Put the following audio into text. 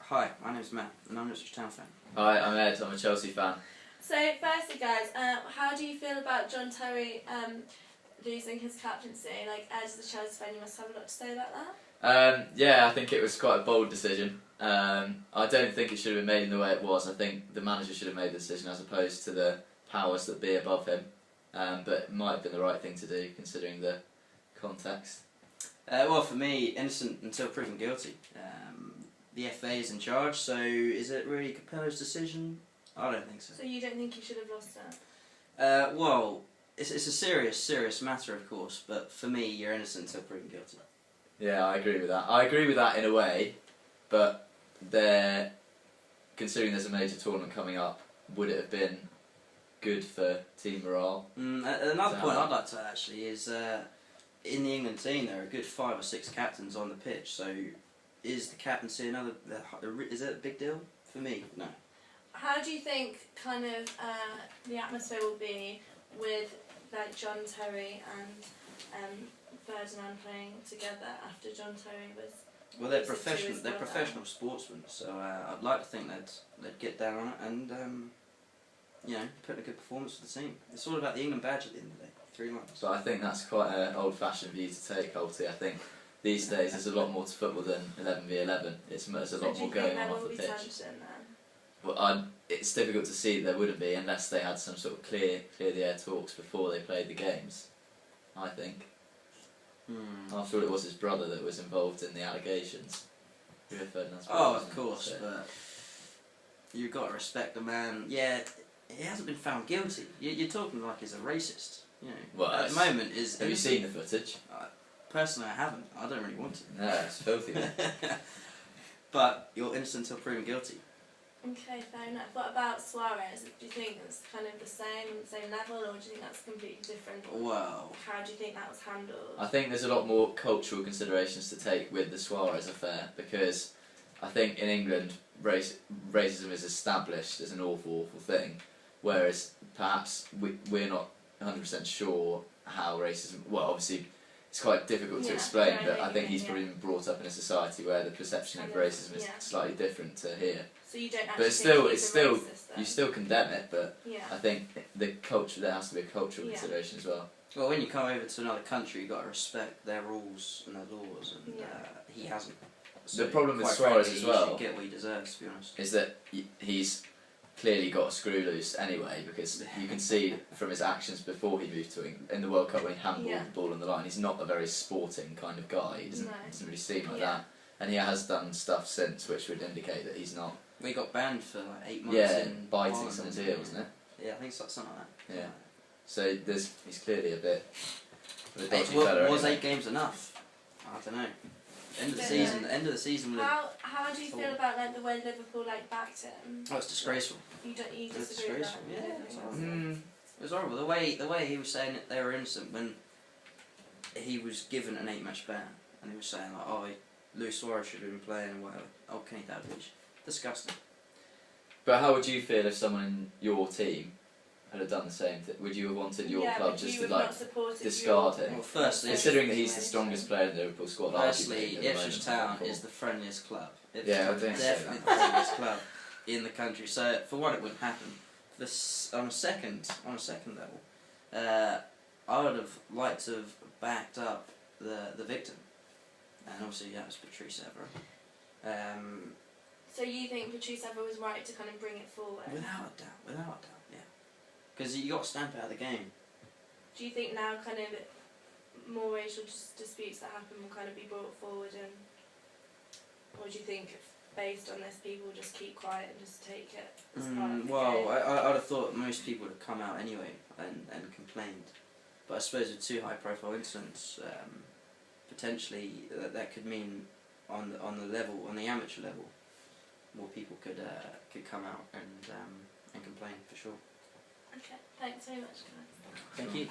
Hi, my name's Matt, and I'm an Ipswich Town fan. Hi, I'm Ed, I'm a Chelsea fan. So, firstly guys, how do you feel about John Terry losing his captaincy? Like, as the Chelsea fan, you must have a lot to say about that. Yeah, I think it was quite a bold decision. I don't think it should have been made in the way it was. I think the manager should have made the decision as opposed to the powers that be above him. But it might have been the right thing to do, considering the context. Well, for me, innocent until proven guilty. The FA is in charge, so is it really Capello's decision? I don't think so. So you don't think he should have lost it? Well, it's a serious matter, of course, but for me, you're innocent until proven guilty. Yeah, I agree with that. I agree with that in a way, but considering there's a major tournament coming up, would it have been good for team morale? Another point I'd like to add, actually, is in the England team, there are a good 5 or 6 captains on the pitch, so is the captaincy is it a big deal? For me, no. How do you think kind of the atmosphere will be with like John Terry and Ferdinand playing together after John Terry was? Well, they're professional. They're professional sportsmen, so I'd like to think they'd get down on it and put in a good performance for the team. It's all about the England badge at the end of the day. 3 months. But I think that's quite an old-fashioned view to take, Holty. I think these days there's a lot more to football than 11v11. There's a lot more going on off the pitch. Well, it's difficult to see there wouldn't be unless they had some sort of clear the air talks before they played the games, I think. After all, it was his brother that was involved in the allegations. Oh, of course, but you've got to respect the man. Yeah, he hasn't been found guilty. You're talking like he's a racist. You know, well, at the moment have you seen the footage? Personally, I haven't. I don't really want to. No, it's filthy. But you're innocent until proven guilty. Okay, fair enough. What about Suarez? Do you think it's kind of the same level, or do you think that's completely different? Well, how do you think that was handled? I think there's a lot more cultural considerations to take with the Suarez affair, because I think in England racism is established as an awful thing, whereas perhaps we're not 100% sure how racism. Well, obviously it's quite difficult to explain, but I think he's probably been brought up in a society where the perception of racism is slightly different to here. So you don't actually but it's still racist, you still condemn it, but I think the culture, there has to be a cultural consideration as well. Well, when you come over to another country, you've got to respect their rules and their laws, and he hasn't. So the problem with he Suarez as well should get what he deserves, to be honest, is that he's clearly got a screw loose anyway, because you can see from his actions before he moved to England in the World Cup when he handballed the ball on the line. He's not a very sporting kind of guy. He doesn't really seem like that, and he has done stuff since which would indicate that he's not. We got banned for like 8 months. Yeah, biting someone's ear, wasn't it? Yeah, I think it's something like that. Yeah. So he's clearly a bit of a dodgy fella. Was 8 games enough? I don't know. End of the season. How do you feel about like the way Liverpool backed him? Oh, it's disgraceful. You disagree with that? Yeah, it was horrible. The way he was saying that they were innocent when he was given an 8-match ban, and he was saying like, oh, Luis Suarez should have been playing and whatever. Oh, Kenny Dalglish. Disgusting. But how would you feel if someone in your team had done the same thing? Would you have wanted your club just to discard him? Well, firstly, considering that he's the strongest player in the Liverpool squad. Firstly, Ipswich Town is the friendliest club. Definitely the friendliest club in the country. So for one, it wouldn't happen. On a second level, I would have liked to have backed up the victim, and obviously that was Patrice Evra. So you think Patrice Evra was right to kind of bring it forward? Without a doubt, yeah. Because you got to stamp out the game. Do you think now kind of more racial disputes that happen will kind of be brought forward, or do you think based on this people just keep quiet and just take it as part of the game? I'd have thought most people would have come out anyway and complained. But I suppose with 2 high-profile incidents, potentially that could mean on the amateur level, more people could come out and complain for sure. Okay, thanks very much, guys. Thank you.